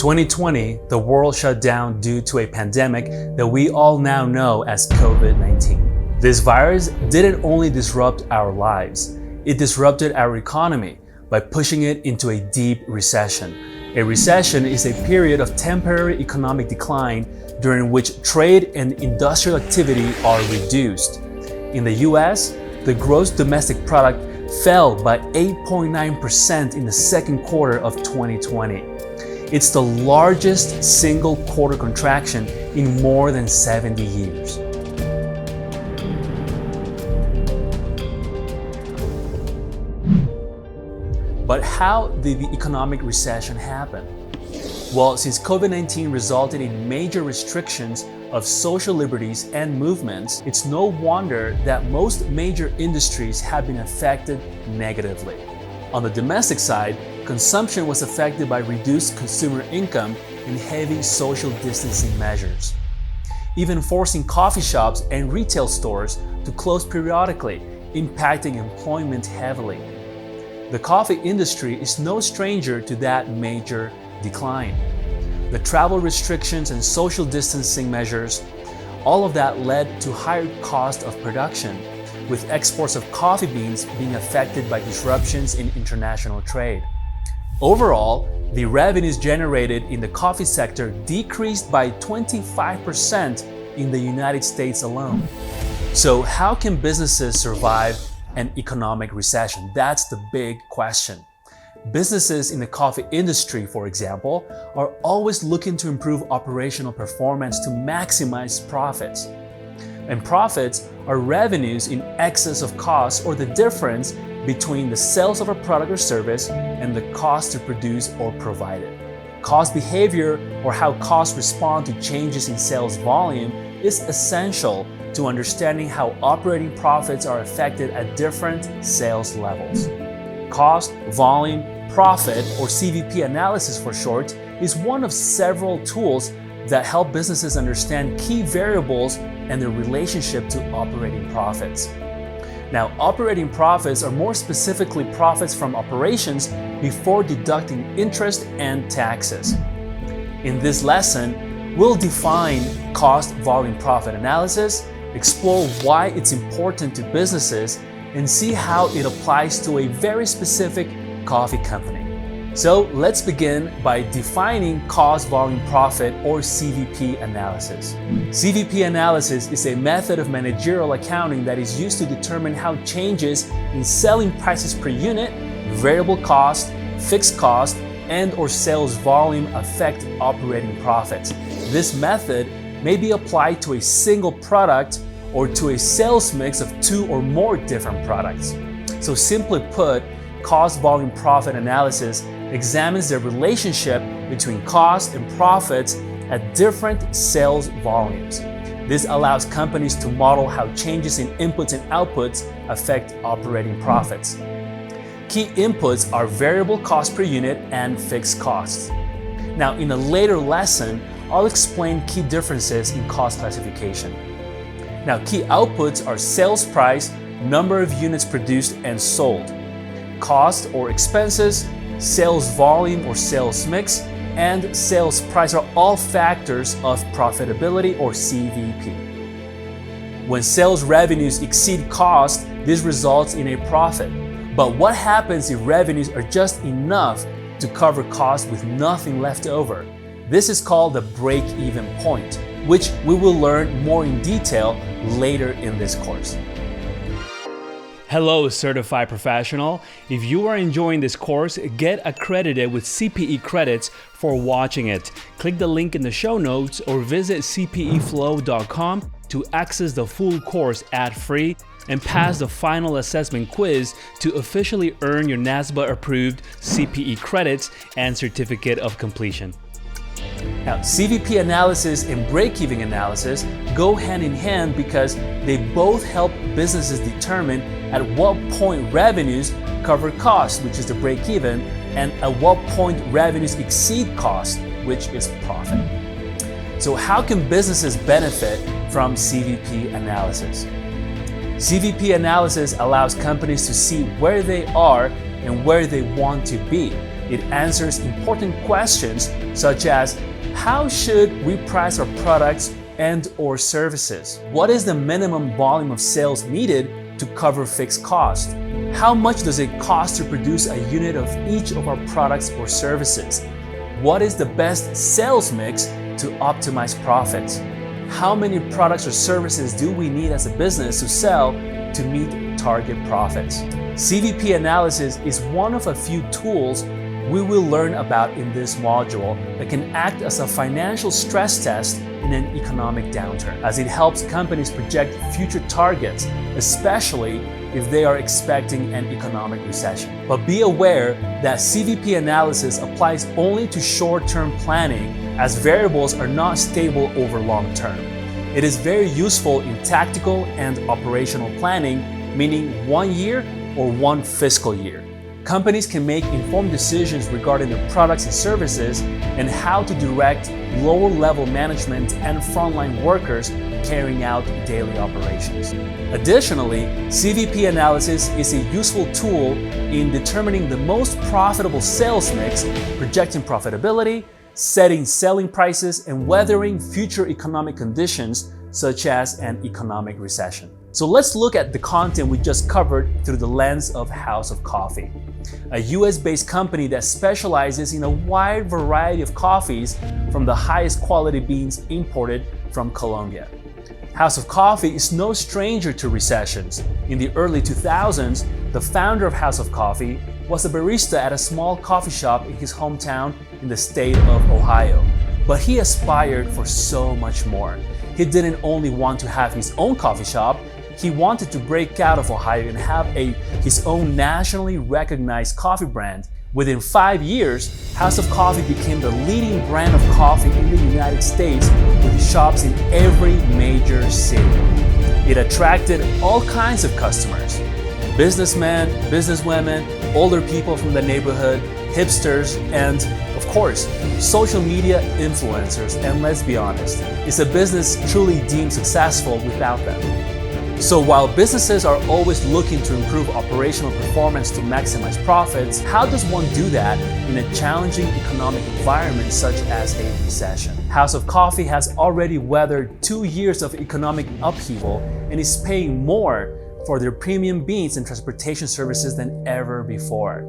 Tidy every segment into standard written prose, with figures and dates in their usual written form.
2020, the world shut down due to a pandemic that we all now know as COVID-19. This virus didn't only disrupt our lives, it disrupted our economy by pushing it into a deep recession. A recession is a period of temporary economic decline during which trade and industrial activity are reduced. In the US, the gross domestic product fell by 8.9% in the second quarter of 2020. It's the largest single quarter contraction in more than 70 years. But how did the economic recession happen? Well, since COVID-19 resulted in major restrictions of social liberties and movements, it's no wonder that most major industries have been affected negatively. On the domestic side, consumption was affected by reduced consumer income and heavy social distancing measures, even forcing coffee shops and retail stores to close periodically, impacting employment heavily. The coffee industry is no stranger to that major decline. The travel restrictions and social distancing measures, all of that led to higher cost of production, with exports of coffee beans being affected by disruptions in international trade. Overall, the revenues generated in the coffee sector decreased by 25% in the United States alone. So how can businesses survive an economic recession? That's the big question. Businesses in the coffee industry, for example, are always looking to improve operational performance to maximize profits. And profits are revenues in excess of costs, or the difference between the sales of a product or service and the cost to produce or provide it. Cost behavior, or how costs respond to changes in sales volume, is essential to understanding how operating profits are affected at different sales levels. Cost, volume, profit, or CVP analysis for short, is one of several tools that help businesses understand key variables and their relationship to operating profits. Now, operating profits are more specifically profits from operations before deducting interest and taxes. In this lesson, we'll define cost, volume, profit analysis, explore why it's important to businesses, and see how it applies to a very specific coffee company. So let's begin by defining cost, volume, profit, or CVP analysis. CVP analysis is a method of managerial accounting that is used to determine how changes in selling prices per unit, variable cost, fixed cost, and/or sales volume affect operating profits. This method may be applied to a single product or to a sales mix of two or more different products. So simply put, cost, volume, profit analysis examines the relationship between cost and profits at different sales volumes. This allows companies to model how changes in inputs and outputs affect operating profits. Key inputs are variable cost per unit and fixed costs. Now, in a later lesson, I'll explain key differences in cost classification. Now, key outputs are sales price, number of units produced and sold, cost or expenses, sales volume or sales mix, and sales price are all factors of profitability or CVP. When sales revenues exceed cost, this results in a profit. But what happens if revenues are just enough to cover costs with nothing left over? This is called the break-even point, which we will learn more in detail later in this course. Hello, certified professional. If you are enjoying this course, get accredited with CPE credits for watching it. Click the link in the show notes or visit cpeflow.com to access the full course ad-free and pass the final assessment quiz to officially earn your NASBA approved CPE credits and certificate of completion. Now, CVP analysis and break-even analysis go hand in hand because they both help businesses determine at what point revenues cover costs, which is the break-even, and at what point revenues exceed cost, which is profit. So how can businesses benefit from CVP analysis? CVP analysis allows companies to see where they are and where they want to be. It answers important questions such as how should we price our products and/or services? What is the minimum volume of sales needed to cover fixed costs? How much does it cost to produce a unit of each of our products or services? What is the best sales mix to optimize profits? How many products or services do we need as a business to sell to meet target profits? CVP analysis is one of a few tools we will learn about in this module that can act as a financial stress test in an economic downturn, as it helps companies project future targets, especially if they are expecting an economic recession. But be aware that CVP analysis applies only to short-term planning, as variables are not stable over long term. It is very useful in tactical and operational planning, meaning 1 year or 1 fiscal year. Companies can make informed decisions regarding their products and services and how to direct lower-level management and frontline workers carrying out daily operations. Additionally, CVP analysis is a useful tool in determining the most profitable sales mix, projecting profitability, setting selling prices, and weathering future economic conditions such as an economic recession. So let's look at the content we just covered through the lens of House of Coffee, a US-based company that specializes in a wide variety of coffees from the highest quality beans imported from Colombia. House of Coffee is no stranger to recessions. In the early 2000s, the founder of House of Coffee was a barista at a small coffee shop in his hometown in the state of Ohio. But he aspired for so much more. He didn't only want to have his own coffee shop, he wanted to break out of Ohio and have his own nationally recognized coffee brand. Within 5 years, House of Coffee became the leading brand of coffee in the United States with shops in every major city. It attracted all kinds of customers: businessmen, businesswomen, older people from the neighborhood, hipsters, and of course, social media influencers. And let's be honest, is a business truly deemed successful without them? So while businesses are always looking to improve operational performance to maximize profits, how does one do that in a challenging economic environment such as a recession? House of Coffee has already weathered 2 years of economic upheaval and is paying more for their premium beans and transportation services than ever before.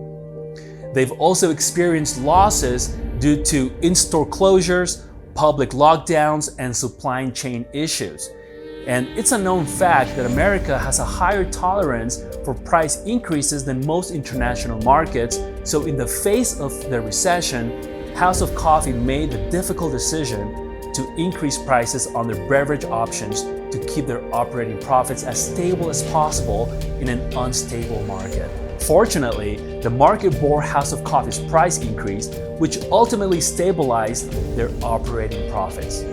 They've also experienced losses due to in-store closures, public lockdowns, and supply chain issues. And it's a known fact that America has a higher tolerance for price increases than most international markets. So in the face of the recession, House of Coffee made the difficult decision to increase prices on their beverage options to keep their operating profits as stable as possible in an unstable market. Fortunately, the market bore House of Coffee's price increase, which ultimately stabilized their operating profits.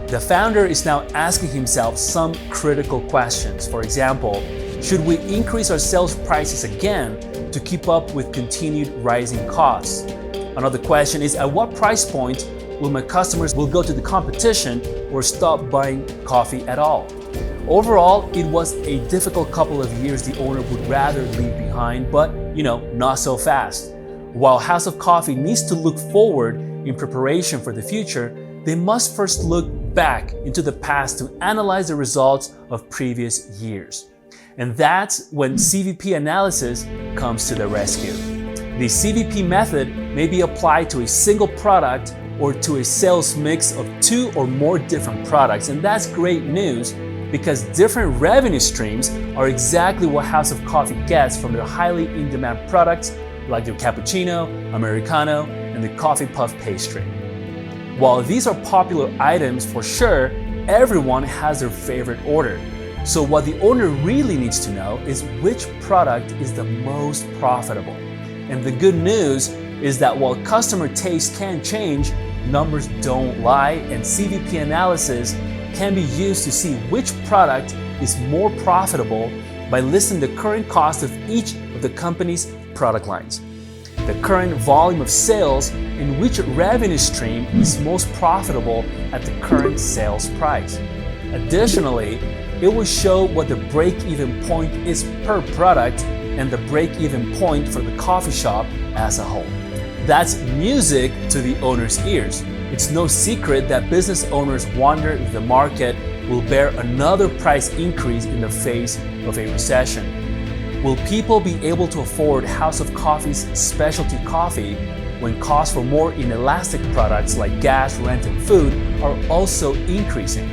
The founder is now asking himself some critical questions. For example, should we increase our sales prices again to keep up with continued rising costs? Another question is, at what price point will my customers go to the competition or stop buying coffee at all? Overall, it was a difficult couple of years the owner would rather leave behind, but not so fast. While House of Coffee needs to look forward in preparation for the future, they must first look back into the past to analyze the results of previous years. And that's when CVP analysis comes to the rescue. The CVP method may be applied to a single product or to a sales mix of 2 or more different products. And that's great news because different revenue streams are exactly what House of Coffee gets from their highly in-demand products like their cappuccino, Americano, and the coffee puff pastry. While these are popular items for sure, everyone has their favorite order. So what the owner really needs to know is which product is the most profitable. And the good news is that while customer taste can change, numbers don't lie, and CVP analysis can be used to see which product is more profitable by listing the current cost of each of the company's product lines, the current volume of sales, and which revenue stream is most profitable at the current sales price. Additionally, it will show what the break-even point is per product and the break-even point for the coffee shop as a whole. That's music to the owner's ears. It's no secret that business owners wonder if the market will bear another price increase in the face of a recession. Will people be able to afford House of Coffee's specialty coffee when costs for more inelastic products like gas, rent, and food are also increasing?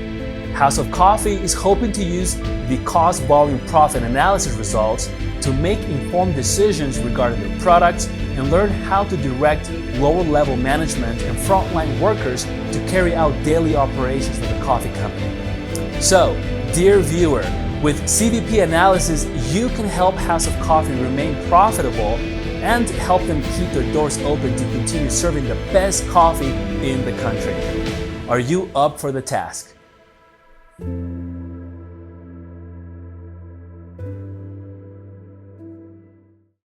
House of Coffee is hoping to use the cost, volume, profit analysis results to make informed decisions regarding their products and learn how to direct lower-level management and frontline workers to carry out daily operations for the coffee company. So, dear viewer, with CVP analysis, you can help House of Coffee remain profitable and help them keep their doors open to continue serving the best coffee in the country. Are you up for the task?